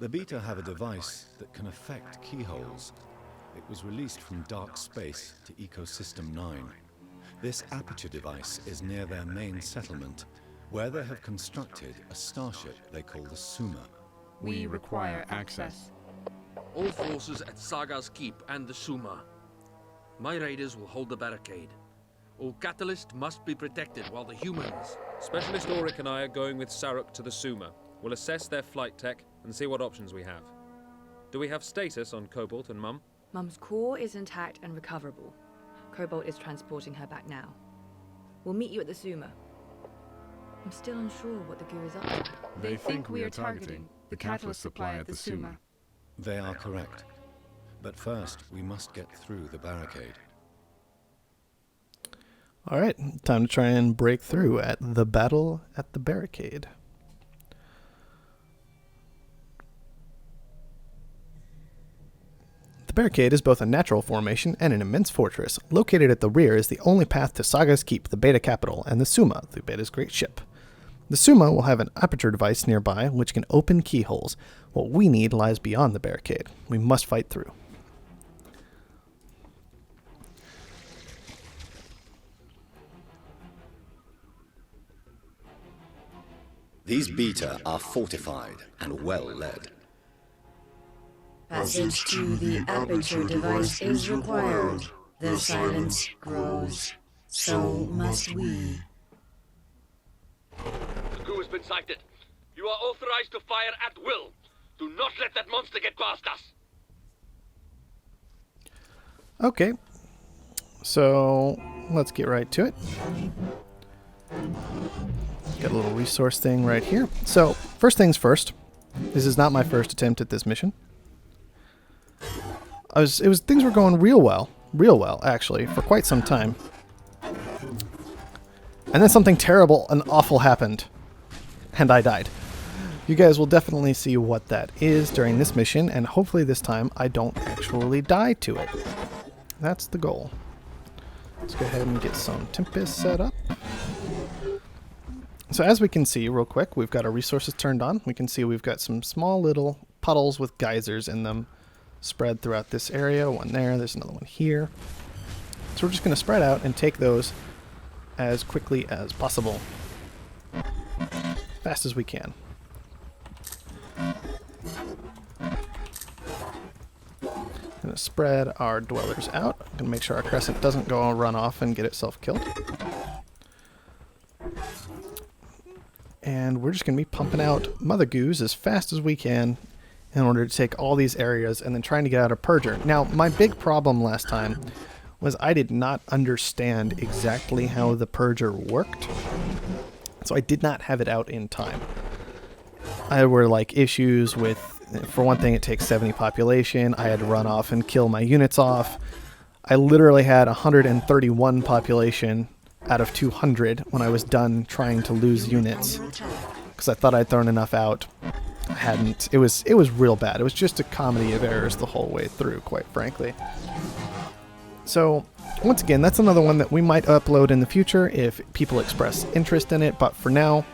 The Beta have a device that can affect keyholes. It was released from dark space to Ecosystem 9. This aperture device is near their main settlement, where they have constructed a starship they call the Suma. We require access. All forces at Saga's Keep and the Suma. My raiders will hold the barricade. All catalysts must be protected while the humans... Specialist Auric and I are going with Saruk to the Suma. We'll assess their flight tech and see what options we have. Do we have status on Cobalt and Mum? Mum's core is intact and recoverable. Cobalt is transporting her back now. We'll meet you at the Suma. I'm still unsure what the goo is up to. They think we are targeting the catalyst supply at the Suma. They are correct. But first, we must get through the barricade. Alright, time to try and break through at the battle at the barricade. The barricade is both a natural formation and an immense fortress. Located at the rear is the only path to Saga's Keep, the Beta capital, and the Suma, the Beta's great ship. The Suma will have an aperture device nearby which can open keyholes. What we need lies beyond the barricade. We must fight through. These Beta are fortified and well led. Passage to the aperture device is required. The silence grows. So must we. The crew has been sighted. You are authorized to fire at will. Do not let that monster get past us. Okay, so let's get right to it. Got a little resource thing right here. So, first things first. This is not my first attempt at this mission. Things were going real well actually, for quite some time. And then something terrible and awful happened, and I died. You guys will definitely see what that is during this mission, and hopefully this time I don't actually die to it. That's the goal. Let's go ahead and get some Tempest set up. So as we can see real quick, we've got our resources turned on. We can see we've got some small little puddles with geysers in them spread throughout this area. One there's another one here. So we're just going to spread out and take those as quickly as possible. Fast as we can. Going to spread our dwellers out. Going to make sure our crescent doesn't go and run off and get itself killed. And we're just going to be pumping out mother goos as fast as we can in order to take all these areas and then trying to get out a purger. Now, my big problem last time was I did not understand exactly how the purger worked. So I did not have it out in time. There were like issues with, for one thing, it takes 70 population. I had to run off and kill my units off. I literally had 131 population out of 200 when I was done trying to lose units because I thought I'd thrown enough out. I hadn't. It was real bad. It was just a comedy of errors the whole way through, quite frankly. So once again, that's another one that we might upload in the future if people express interest in it, but for now,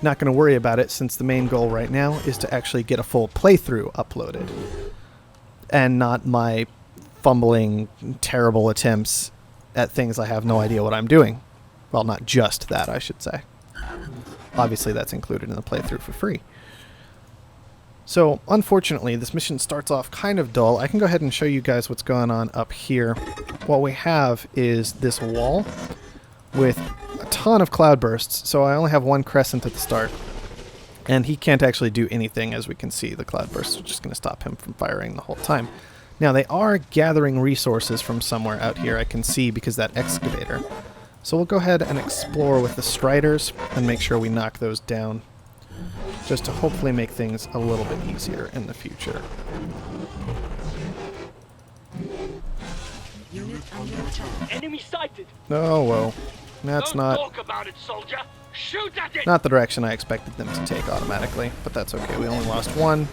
not going to worry about it since the main goal right now is to actually get a full playthrough uploaded and not my fumbling, terrible attempts at things I have no idea what I'm doing. Well, not just that, I should say. Obviously, that's included in the playthrough for free. So, unfortunately, this mission starts off kind of dull. I can go ahead and show you guys what's going on up here. What we have is this wall with a ton of cloudbursts, so I only have one crescent at the start. And he can't actually do anything, as we can see. The cloudbursts are just going to stop him from firing the whole time. Now, they are gathering resources from somewhere out here, I can see, because that excavator. So we'll go ahead and explore with the Striders and make sure we knock those down, just to hopefully make things a little bit easier in the future. Enemy sighted. Oh, whoa. That's Don't not talk about it, soldier. Shoot at it. not the direction I expected them to take automatically, but that's okay. We only lost one.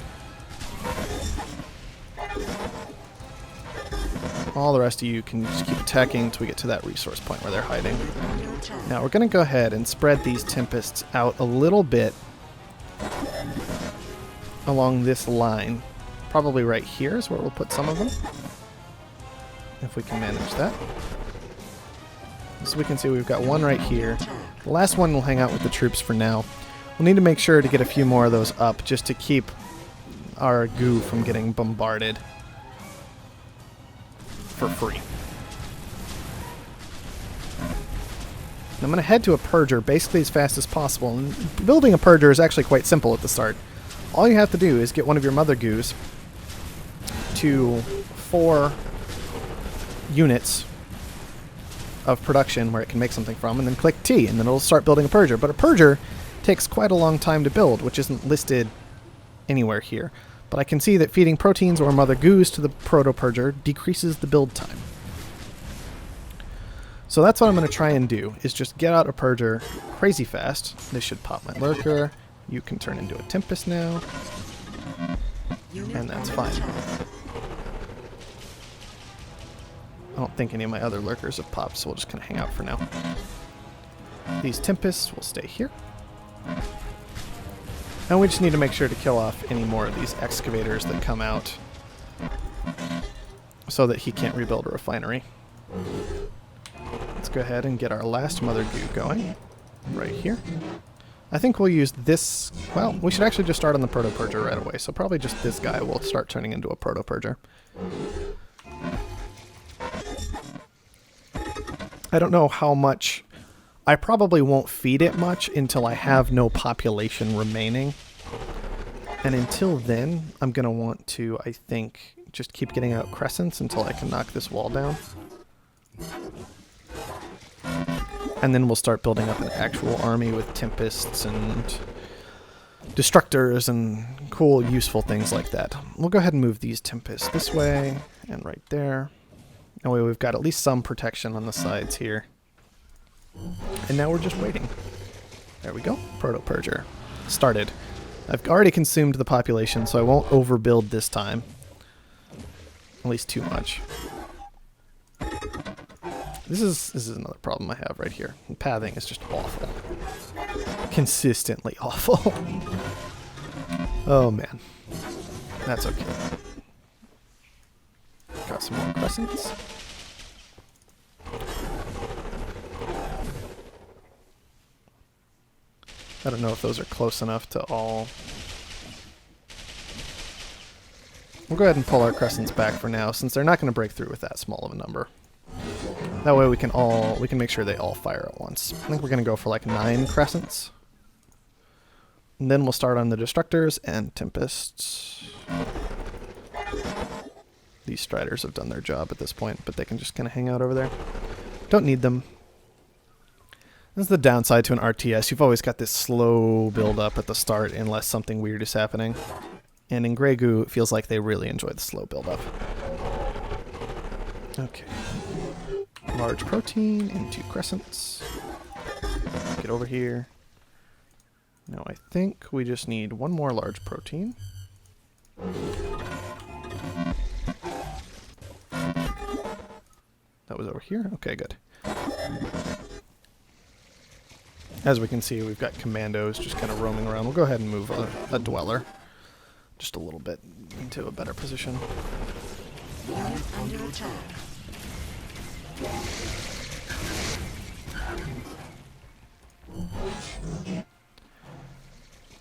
All the rest of you can just keep attacking until we get to that resource point where they're hiding. Now we're going to go ahead and spread these Tempests out a little bit along this line. Probably right here is where we'll put some of them, if we can manage that. So we can see we've got one right here. The last one will hang out with the troops for now. We'll need to make sure to get a few more of those up just to keep our goo from getting bombarded for free. I'm going to head to a purger basically as fast as possible. And building a purger is actually quite simple at the start. All you have to do is get one of your mother goos to 4 units of production where it can make something from, and then click T, and then it'll start building a purger. But a purger takes quite a long time to build, which isn't listed anywhere here. But I can see that feeding proteins or mother goos to the proto-purger decreases the build time. So that's what I'm going to try and do, is just get out a purger crazy fast. This should pop my lurker. You can turn into a Tempest now. And that's fine. I don't think any of my other lurkers have popped, so we'll just kind of hang out for now. These Tempests will stay here. And we just need to make sure to kill off any more of these excavators that come out so that he can't rebuild a refinery. Let's go ahead and get our last mother goo going right here. I think we'll use this. Well, we should actually just start on the proto-purger right away, so probably just this guy will start turning into a proto-purger. I don't know how much. I probably won't feed it much until I have no population remaining. And until then, I'm going to want to, I think, just keep getting out crescents until I can knock this wall down. And then we'll start building up an actual army with Tempests and Destructors and cool, useful things like that. We'll go ahead and move these Tempests this way and right there. That way we've got at least some protection on the sides here. And now we're just waiting. There we go. Proto-purger. Started. I've already consumed the population, so I won't overbuild this time. At least too much. This is another problem I have right here. Pathing is just awful. Consistently awful. Oh man. That's okay. Got some more crescents. I don't know if those are close enough to all. We'll go ahead and pull our crescents back for now, since they're not going to break through with that small of a number. That way we can make sure they all fire at once. I think we're going to go for like 9 crescents. And then we'll start on the Destructors and Tempests. These Striders have done their job at this point, but they can just kind of hang out over there. Don't need them. This is the downside to an RTS. You've always got this slow build up at the start unless something weird is happening. And in Grey Goo, it feels like they really enjoy the slow build up. Okay. Large protein into crescents. Get over here. Now I think we just need one more large protein. That was over here? Okay, good. As we can see, we've got commandos just kind of roaming around. We'll go ahead and move a dweller just a little bit into a better position. Unit under attack.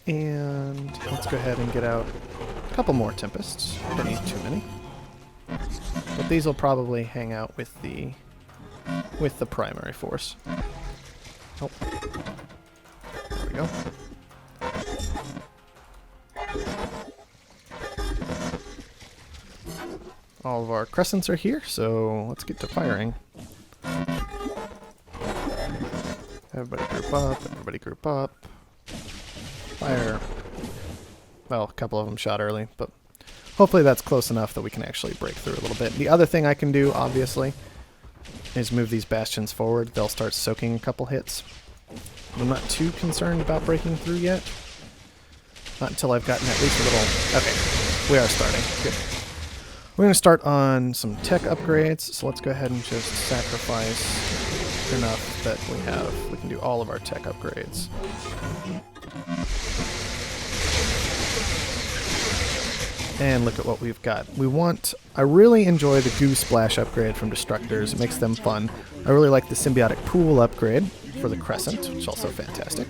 And let's go ahead and get out a couple more Tempests. Don't need too many. But these will probably hang out with the primary force. Oh. There we go. All of our crescents are here, so let's get to firing. Everybody group up, everybody group up. Fire. Well, a couple of them shot early, but hopefully that's close enough that we can actually break through a little bit. The other thing I can do, obviously, is move these bastions forward. They'll start soaking a couple hits. I'm not too concerned about breaking through yet. Not until I've gotten at least a little... Okay, we are starting. Good. We're going to start on some tech upgrades, so let's go ahead and just sacrifice enough that we can do all of our tech upgrades. And look at what we've got. I really enjoy the goo splash upgrade from Destructors. It makes them fun. I really like the symbiotic pool upgrade for the Crescent, which is also fantastic.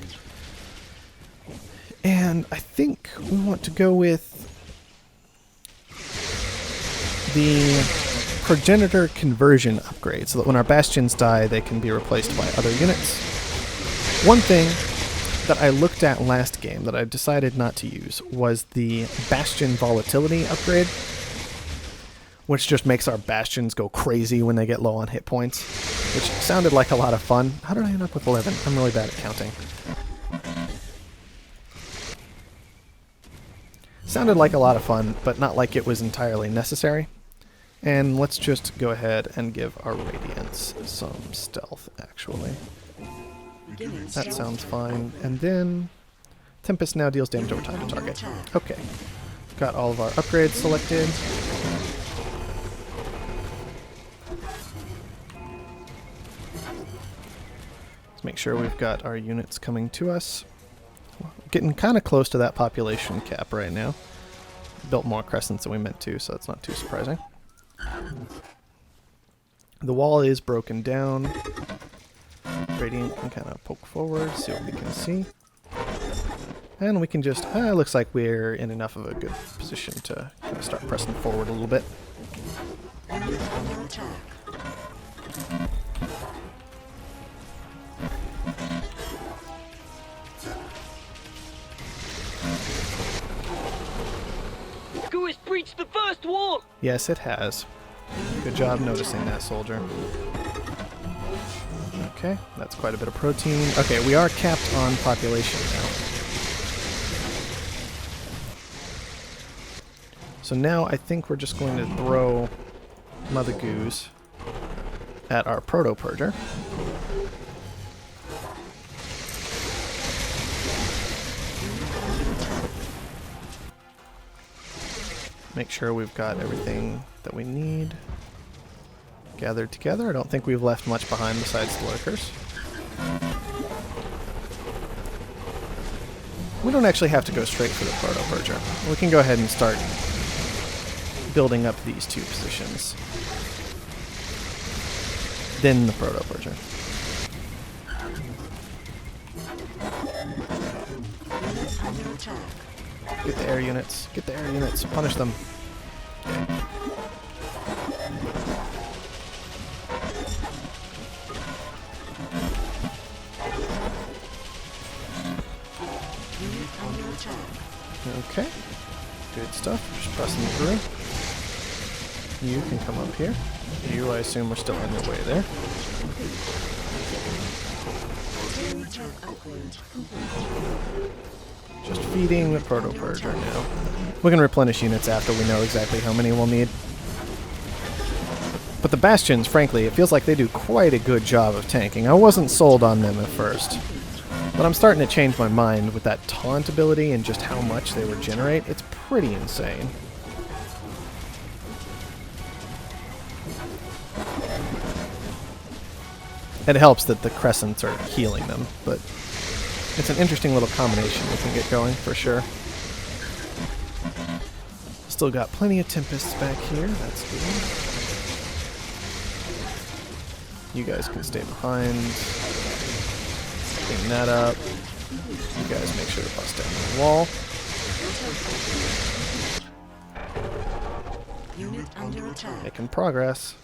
And I think we want to go with the progenitor conversion upgrade, so that when our bastions die, they can be replaced by other units. One thing that I looked at last game that I decided not to use was the bastion volatility upgrade, which just makes our bastions go crazy when they get low on hit points, which sounded like a lot of fun. How did I end up with 11? I'm really bad at counting. Sounded like a lot of fun, but not like it was entirely necessary. And let's just go ahead and give our Radiance some stealth, actually. That sounds fine. And then Tempest now deals damage over time to target. Okay. Got all of our upgrades selected. Let's make sure we've got our units coming to us. Getting kind of close to that population cap right now. Built more crescents than we meant to, so that's not too surprising. The wall is broken down. Radiant can kind of poke forward, see what we can see. And we can just, looks like we're in enough of a good position to kind of start pressing forward a little bit. Goo has breached the first wall! Yes, it has. Good job noticing that, soldier. Okay, that's quite a bit of protein. Okay, we are capped on population now. So now I think we're just going to throw Mother Goose at our Proto-Purger. Make sure we've got everything that we need gathered together. I don't think we've left much behind besides the lurkers. We don't actually have to go straight for the Proto-Purger. We can go ahead and start building up these two positions. Then the Proto-Purger. Get the air units. Get the air units. Punish them. Okay. Okay. Good stuff. Just pressing through. You can come up here. You, I assume, are still on your way there. Just feeding the Proto-Purger now. We can replenish units after we know exactly how many we'll need. But the Bastions, frankly, it feels like they do quite a good job of tanking. I wasn't sold on them at first. But I'm starting to change my mind with that taunt ability and just how much they regenerate. It's pretty insane. It helps that the Crescents are healing them, but it's an interesting little combination we can get going for sure. Still got plenty of Tempests back here, that's good. You guys can stay behind. Clean that up. You guys make sure to bust down the wall. Unit under attack. Making progress.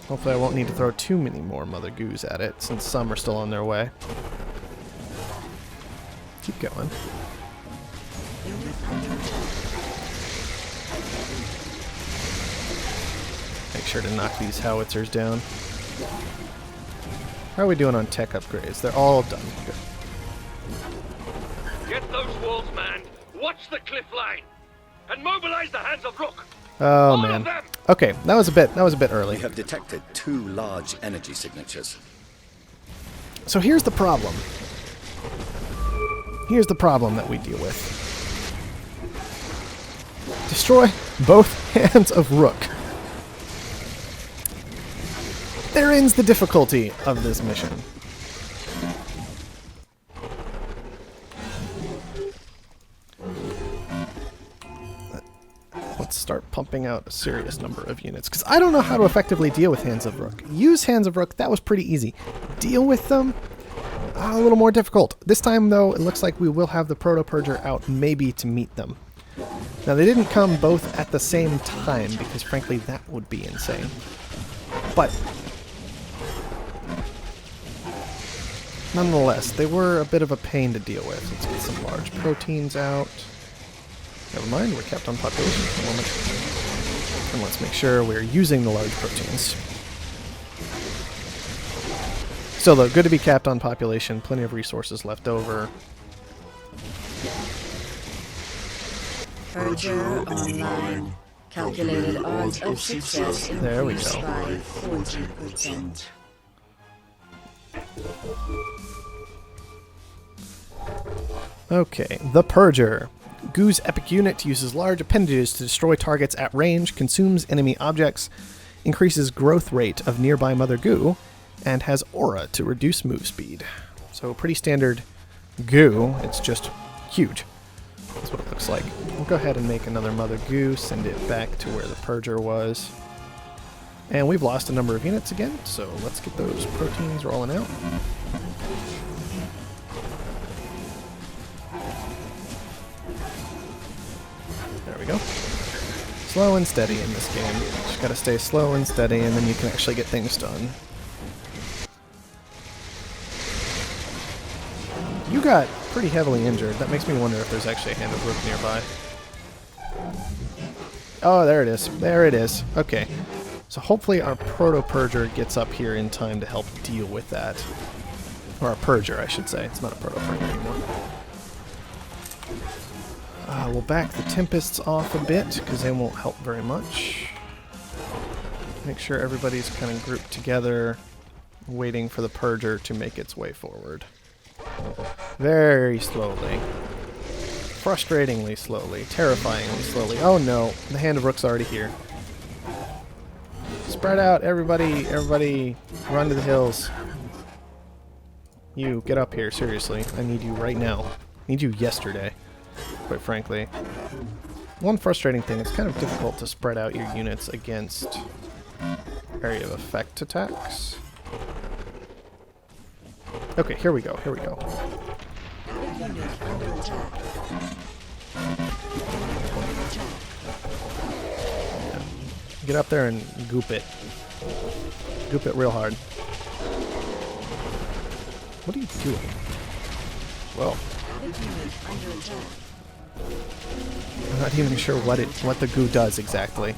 Hopefully I won't need to throw too many more Mother Goose at it, since some are still on their way. Keep going. Unit under attack. Make sure to knock these howitzers down. How are we doing on tech upgrades? They're all done. Good. Get those walls manned, watch the cliff line, and mobilize the hands of Rook. Oh All man. of them. Okay, that was a bit early. We have detected 2 large energy signatures. So here's the problem. Here's the problem that we deal with. Destroy both hands of Rook. There ends the difficulty of this mission. let's start pumping out a serious number of units, because I don't know how to effectively deal with Hands of Rook. Use Hands of Rook, that was pretty easy. Deal with them, a little more difficult. This time, though, it looks like we will have the Proto-Purger out maybe to meet them. Now, they didn't come both at the same time, because frankly, that would be insane. But nonetheless, they were a bit of a pain to deal with. Let's get some large proteins out. Never mind, we're capped on population for the moment. And let's make sure we're using the large proteins. Still though, good to be capped on population, plenty of resources left over. Purger online. Calculated odds of success There we increased go. by 40%. Okay, the Purger. Goo's epic unit uses large appendages to destroy targets at range, consumes enemy objects, increases growth rate of nearby Mother Goo, and has aura to reduce move speed. So pretty standard Goo, it's just huge. That's what it looks like. We'll go ahead and make another Mother Goo, send it back to where the Purger was. And we've lost a number of units again, so let's get those proteins rolling out. There we go. Slow and steady in this game. Just gotta stay slow and steady, and then you can actually get things done. You got pretty heavily injured. That makes me wonder if there's actually a Hand of Rook nearby. Oh, there it is. There it is. Okay. So hopefully our Proto-Purger gets up here in time to help deal with that. Or a Purger, I should say. It's not a Proto-Purger anymore. We'll back the Tempests off a bit, because they won't help very much. Make sure everybody's kind of grouped together, waiting for the Purger to make its way forward. Very slowly. Frustratingly slowly. Terrifyingly slowly. Oh no, the Hand of Rook's already here. Spread out, everybody, everybody, run to the hills. You, get up here, seriously. I need you right now. I need you yesterday, quite frankly. One frustrating thing, it's kind of difficult to spread out your units against area of effect attacks. Okay, here we go, here we go. Yeah. Get up there and goop it. Goop it real hard. What are you doing? Well, I'm not even sure what the goo does exactly.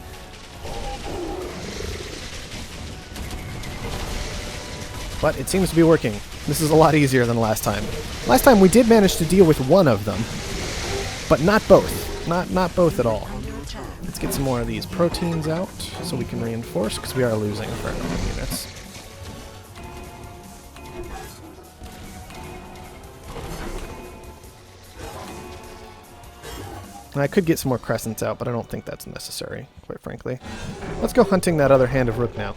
But it seems to be working. This is a lot easier than last time. Last time we did manage to deal with one of them, but not both. Not both at all. Let's get some more of these proteins out so we can reinforce, because we are losing a fair number of units. And I could get some more crescents out, but I don't think that's necessary, quite frankly. Let's go hunting that other Hand of Rook now.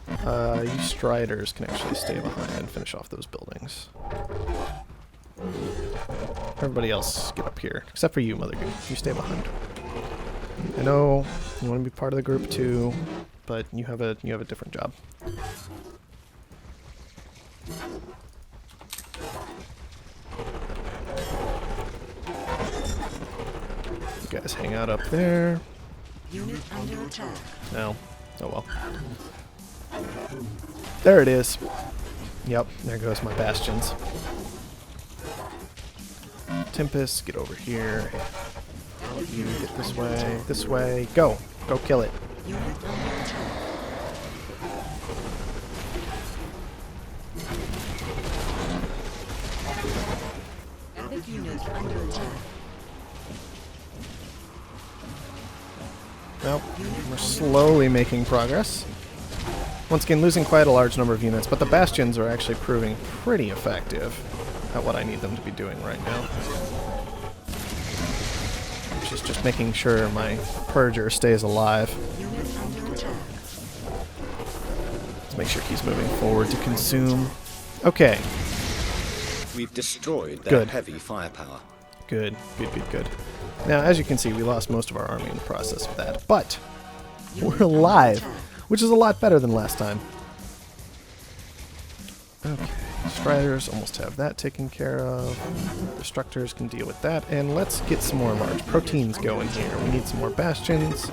You Striders can actually stay behind and finish off those buildings. Everybody else get up here, except for you, Mother Goo. You stay behind. I know you want to be part of the group too, but you have a different job. You guys hang out up there. Unit under attack. No. Oh well. There it is. Yep, there goes my bastions. Tempest, get over here. You get this way, this way. Go! Go kill it. Unit under attack. Epic unit under attack. Well, we're slowly making progress. Once again, losing quite a large number of units, but the bastions are actually proving pretty effective at what I need them to be doing right now. Which is just making sure my Purger stays alive. Unit under attack. Let's make sure he's moving forward to consume. Okay, We've destroyed their Good. heavy firepower. Good, good, good, good. Now, as you can see, we lost most of our army in the process of that, but we're alive, which is a lot better than last time. Okay, Striders almost have that taken care of. Destructors can deal with that, and let's get some more large proteins going here. We need some more bastions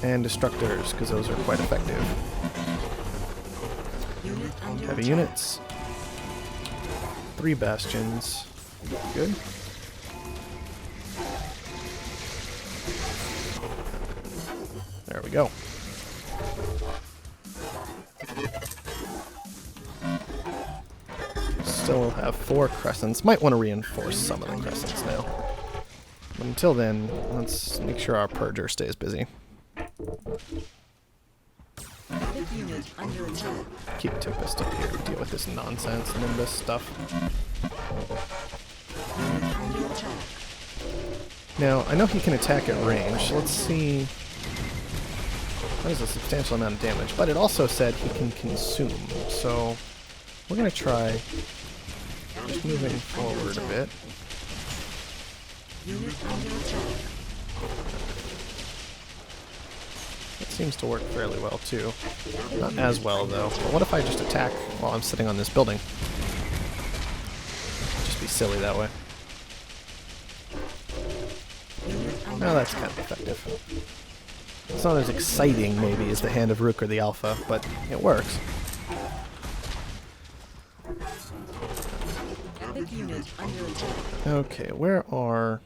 and destructors, because those are quite effective. Heavy units. 3 bastions. Good. There we go. Still will have 4 crescents. Might want to reinforce some of the crescents now. But until then, let's make sure our Purger stays busy. Keep Tempest up here to deal with this nonsense Nimbus stuff. Now, I know he can attack at range. Let's see. That is a substantial amount of damage, but it also said he can consume. So we're going to try just moving forward a bit. That seems to work fairly well too. Not as well though. But what if I just attack while I'm sitting on this building? Just be silly that way. Now that's kind of effective. It's not as exciting, maybe, as the Hand of Rook or the Alpha, but it works. Okay, where are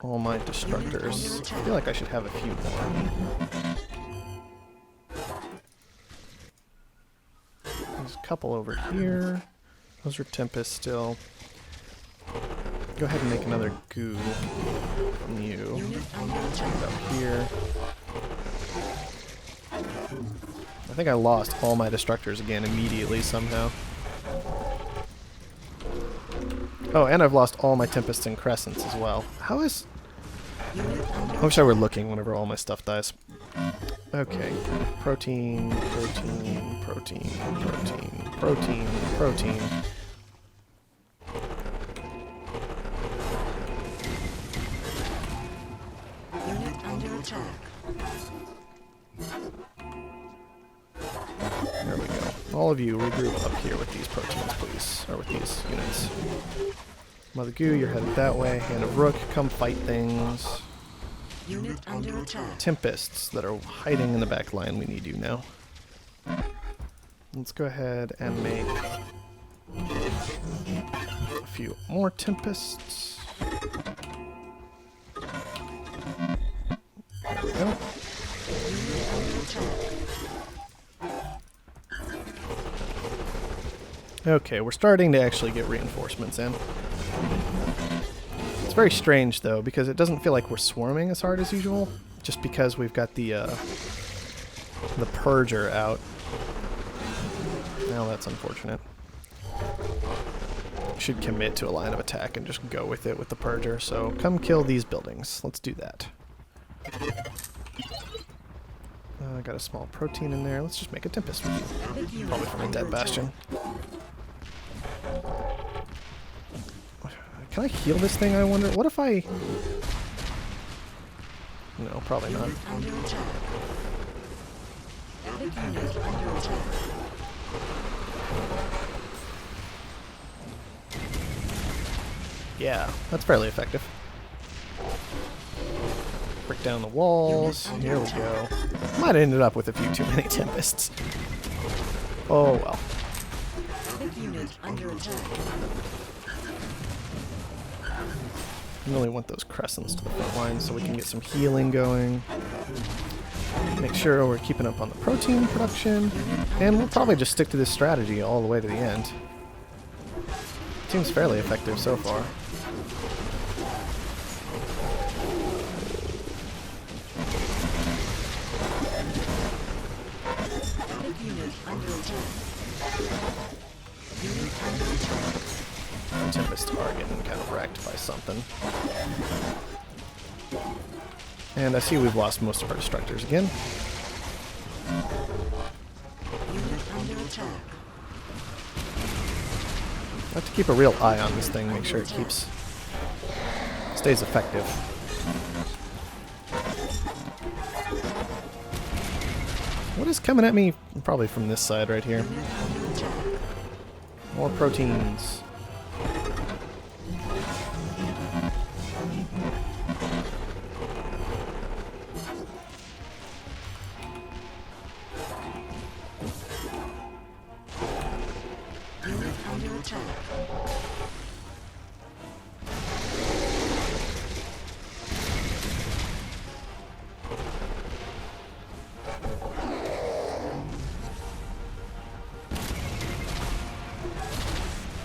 all my destructors? I feel like I should have a few more. There's a couple over here. Those are Tempest still. Go ahead and make another goo from you. Up here. I think I lost all my destructors again immediately somehow. Oh, and I've lost all my Tempests and Crescents as well. How is... I wish I were looking whenever all my stuff dies. Okay. Protein, protein, protein, protein, protein, protein. Unit under attack. There we go. All of you regroup up here with these proteins, please. Or with these units. Mother Goo, you're headed that way. Hand of Rook, come fight things. Unit under attack. Tempests that are hiding in the back line, we need you now. Let's go ahead and make a few more Tempests. There we go. Okay, we're starting to actually get reinforcements in. It's very strange, though, because it doesn't feel like we're swarming as hard as usual, just because we've got the Purger out. Now that's unfortunate. Should commit to a line of attack and just go with it with the Purger, so come kill these buildings. Let's do that. I got a small protein in there. Let's just make a Tempest with you. Probably from a dead Bastion. Can I heal this thing, I wonder? What if I... No, probably not. Yeah, that's fairly effective. Break down the walls. Here we go. Might have ended up with a few too many Tempests. Oh well. I really want those Crescents to the front line so we can get some healing going. Make sure we're keeping up on the protein production. And we'll probably just stick to this strategy all the way to the end. Seems fairly effective so far. Tempests are getting kind of wrecked by something. And I see we've lost most of our destructors again. I have to keep a real eye on this thing, make sure it keeps stays effective. What is coming at me? Probably from this side right here. More proteins.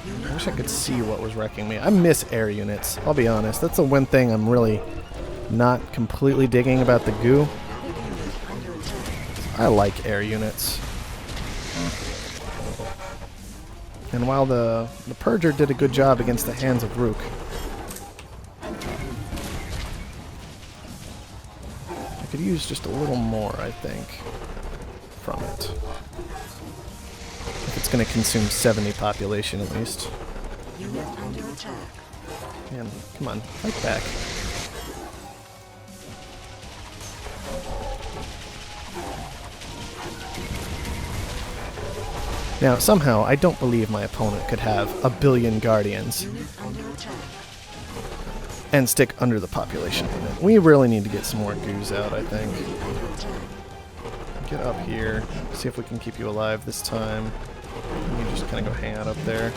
I wish I could see what was wrecking me. I miss air units, I'll be honest. That's the one thing I'm really not completely digging about the goo. I like air units. And while the Purger did a good job against the hands of Rook, I could use just a little more, I think, from it. If it's going to consume 70 population at least. Man, come on, fight back. Now, somehow, I don't believe my opponent could have a billion Guardians and stick under the population limit. We really need to get some more goos out, I think. Get up here, see if we can keep you alive this time. You just kind of go hang out up there.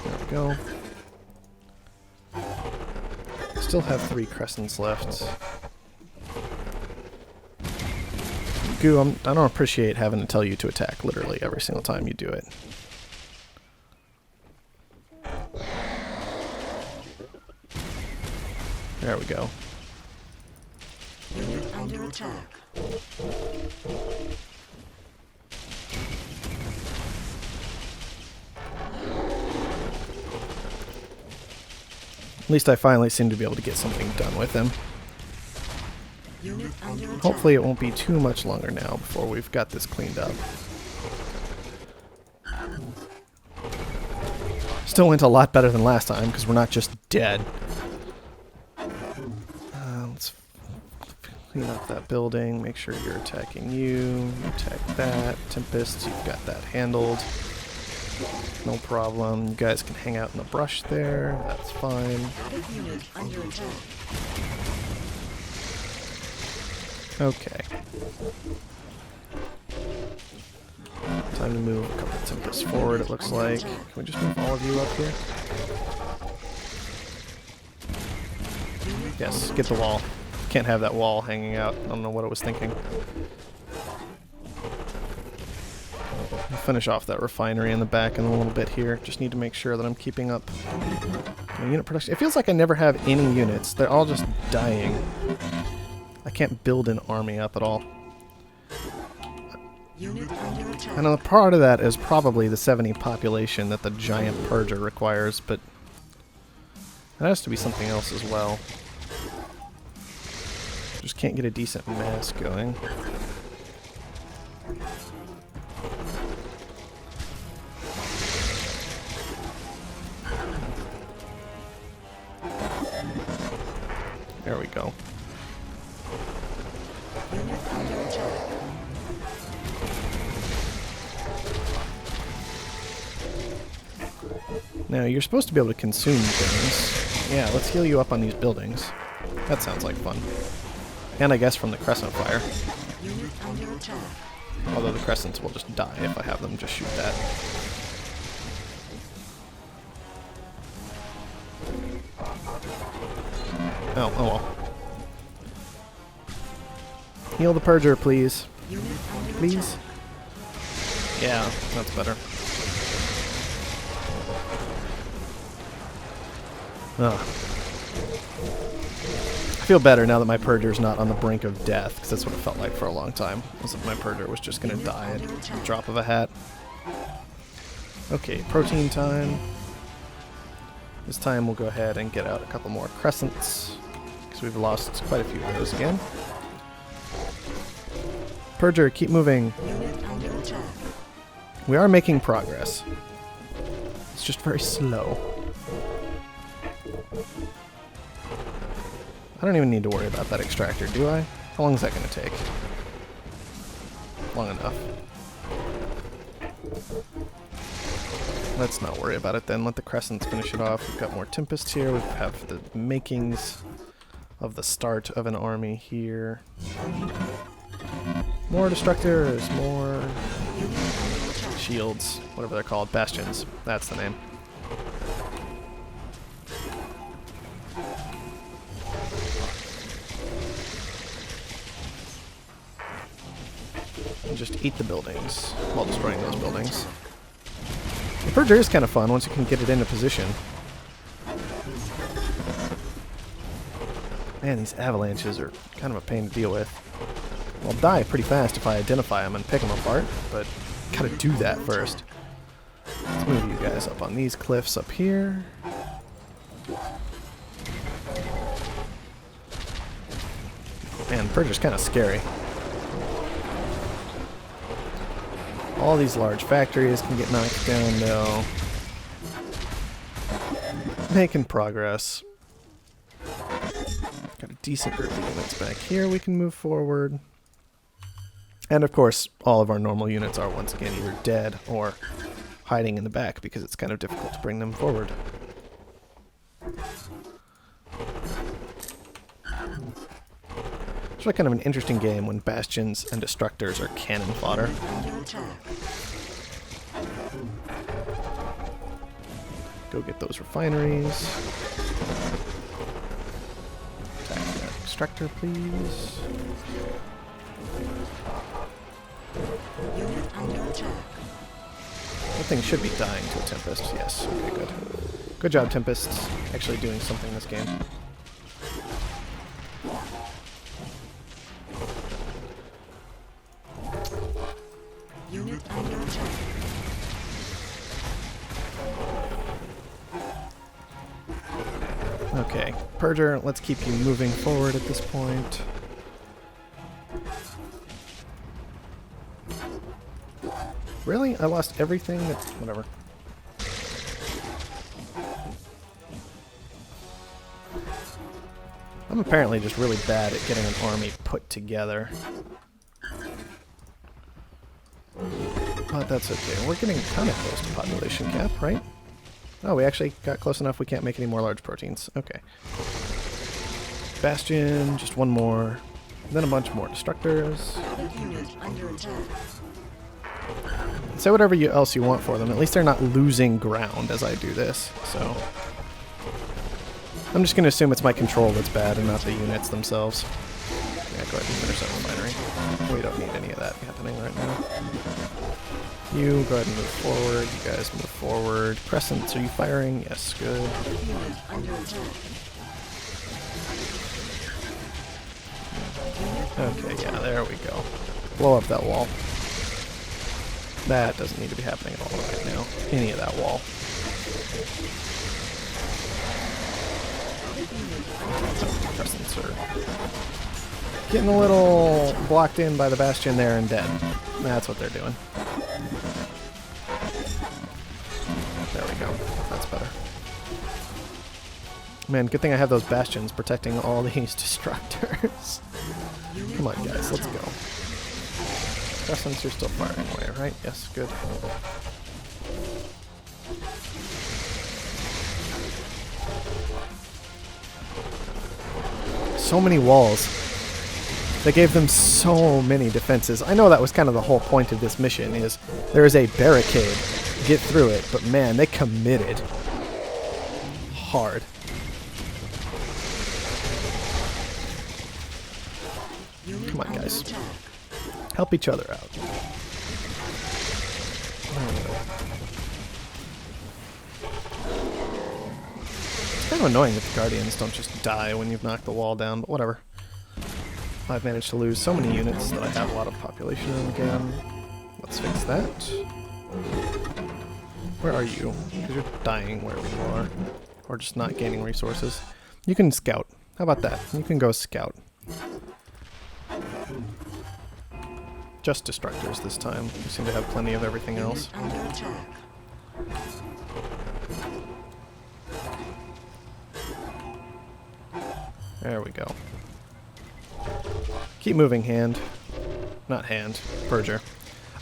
There we go. Still have 3 crescents left. Goo, I don't appreciate having to tell you to attack literally every single time you do it. There we go. Unit under attack. At least I finally seem to be able to get something done with him. Unit under attack. Hopefully it won't be too much longer now before we've got this cleaned up. Still went a lot better than last time because we're not just dead. Let's clean up that building, make sure you're attacking you, attack that. Tempest, you've got that handled. No problem. You guys can hang out in the brush there. That's fine. Unit under attack. Okay. Time to move a couple of Tempests forward, it looks like. Can we just move all of you up here? Yes, get the wall. Can't have that wall hanging out. I don't know what it was thinking. I'll finish off that refinery in the back in a little bit here. Just need to make sure that I'm keeping up my unit production. It feels like I never have any units. They're all just dying. I can't build an army up at all. Unit under attack. I know part of that is probably the 70 population that the giant purger requires, but that has to be something else as well. Just can't get a decent mass going. There we go. Unit under attack. Now, you're supposed to be able to consume things. Yeah, let's heal you up on these buildings. That sounds like fun. And I guess from the Crescent Fire. Unit under attack. Although the Crescents will just die if I have them just shoot that. Oh well. Heal the Purger, please. Unit under Please? attack. Yeah, that's better. Ugh. I feel better now that my Purger's not on the brink of death, because that's what it felt like for a long time. Was if my Purger was just going to die at the drop of a hat. Okay, protein time. This time we'll go ahead and get out a couple more Crescents, because we've lost quite a few of those again. Purger, keep moving. Unit under attack. We are making progress. It's just very slow. I don't even need to worry about that extractor, do I? How long is that going to take? Long enough. Let's not worry about it then. Let the crescents finish it off. We've got more Tempests here. We have the makings of the start of an army here. More Destructors, more shields, whatever they're called. Bastions. That's the name. And just eat the buildings while destroying those buildings. The Purger is kind of fun once you can get it into position. Man, these avalanches are kind of a pain to deal with. I'll die pretty fast if I identify them and pick them apart, but gotta do that first. Let's move you guys up on these cliffs up here. Man, Purger's kind of scary. All these large factories can get knocked down though. Making progress. Got a decent group of units back here we can move forward. And of course, all of our normal units are once again either dead or hiding in the back because it's kind of difficult to bring them forward. It's really kind of an interesting game when Bastions and Destructors are cannon fodder. Go get those refineries. Attack that Extractor, please. That thing should be dying to a Tempest. Yes. Okay, good. Good job, Tempests. Actually doing something this game. Unit under attack. Okay, Purger, let's keep you moving forward at this point. Really? I lost everything? Whatever. I'm apparently just really bad at getting an army put together. But that's okay. We're getting kind of close to population cap, right? Oh, we actually got close enough we can't make any more large proteins. Okay. Bastion, just one more. Then a bunch more Destructors. Unit under attack. Say whatever else you want for them. At least they're not losing ground as I do this, so... I'm just going to assume it's my control that's bad and not the units themselves. Yeah, go ahead and finish that refinery. We don't need any of that happening right now. You go ahead and move forward. You guys move forward. Crescents, are you firing? Yes, good. Unit under attack. Okay, yeah, there we go. Blow up that wall. That doesn't need to be happening at all right now. Any of that wall. Crescents are getting a little blocked in by the Bastion there and dead. That's what they're doing. There we go. That's better. Man, good thing I have those Bastions protecting all these Destructors. Come on, guys, let's go. Crescents, you're still firing away, right? Yes, good. So many walls. They gave them so many defenses. I know that was kind of the whole point of this mission, is there is a barricade. Get through it, but man, they committed hard. Come on, guys. Help each other out. It's kind of annoying that the Guardians don't just die when you've knocked the wall down, but whatever. I've managed to lose so many units that I have a lot of population again. Let's fix that. Where are you? Because you're dying wherever you are. Or just not gaining resources. You can scout. How about that? You can go scout. just destructors this time. We seem to have plenty of everything else. Under attack. There we go. Keep moving, hand. Not hand. Purger.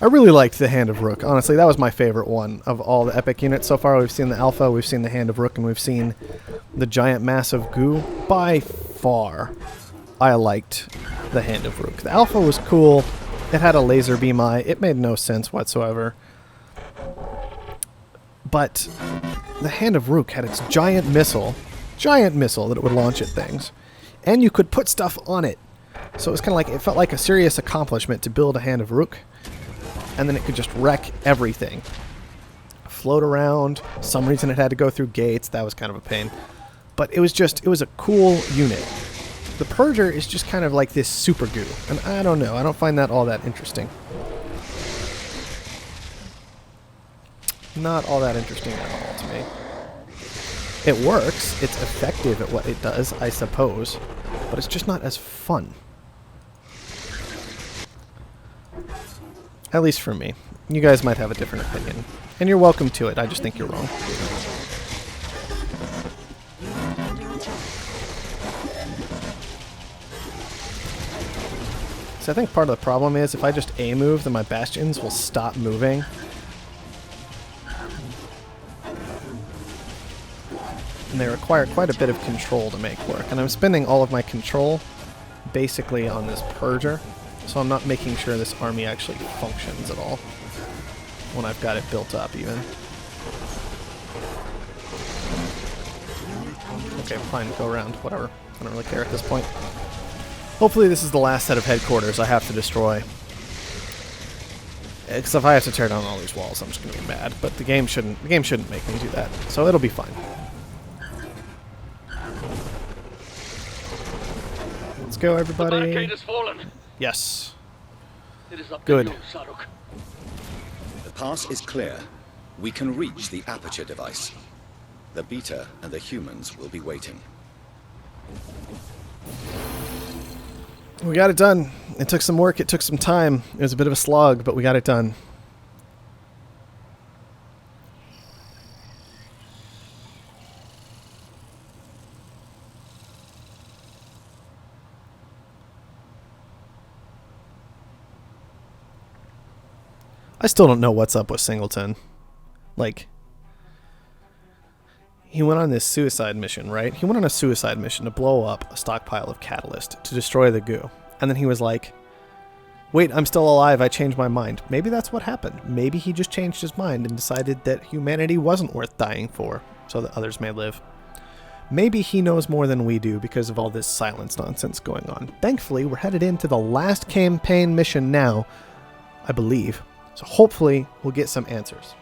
I really liked the Hand of Rook. Honestly, that was my favorite one of all the epic units so far. We've seen the Alpha, we've seen the Hand of Rook, and we've seen the giant massive goo. By far, I liked the Hand of Rook. The Alpha was cool. It had a laser beam eye. It made no sense whatsoever. But the Hand of Rook had its giant missile that it would launch at things. And you could put stuff on it. So it was kind of like, it felt like a serious accomplishment to build a Hand of Rook. And then it could just wreck everything. Float around. Some reason it had to go through gates. That was kind of a pain. But it was a cool unit. The Purger is just kind of like this super goo. And I don't know. I don't find that all that interesting. Not all that interesting at all to me. It works. It's effective at what it does, I suppose. But it's just not as fun. At least for me. You guys might have a different opinion. And you're welcome to it. I just think you're wrong. So I think part of the problem is if I just A-move, then my bastions will stop moving. And they require quite a bit of control to make work. And I'm spending all of my control basically on this Purger. So I'm not making sure this army actually functions at all when I've got it built up even. Okay, fine, go around, whatever. I don't really care at this point. Hopefully this is the last set of headquarters I have to destroy. Because if I have to tear down all these walls, I'm just going to be mad. But the game shouldn't make me do that, so it'll be fine. Let's go, everybody. The barricade has fallen. Yes. It is up Good. to you, Saruk. The pass is clear. We can reach the aperture device. The Beta and the humans will be waiting. We got it done. It took some work. It took some time. It was a bit of a slog, but we got it done. I still don't know what's up with Singleton. Like, he went on this suicide mission, right? He went on a suicide mission to blow up a stockpile of catalyst to destroy the goo. And then he was like, wait, I'm still alive. I changed my mind. Maybe that's what happened. Maybe he just changed his mind and decided that humanity wasn't worth dying for so that others may live. Maybe he knows more than we do because of all this silence nonsense going on. Thankfully, we're headed into the last campaign mission now, I believe. So hopefully we'll get some answers.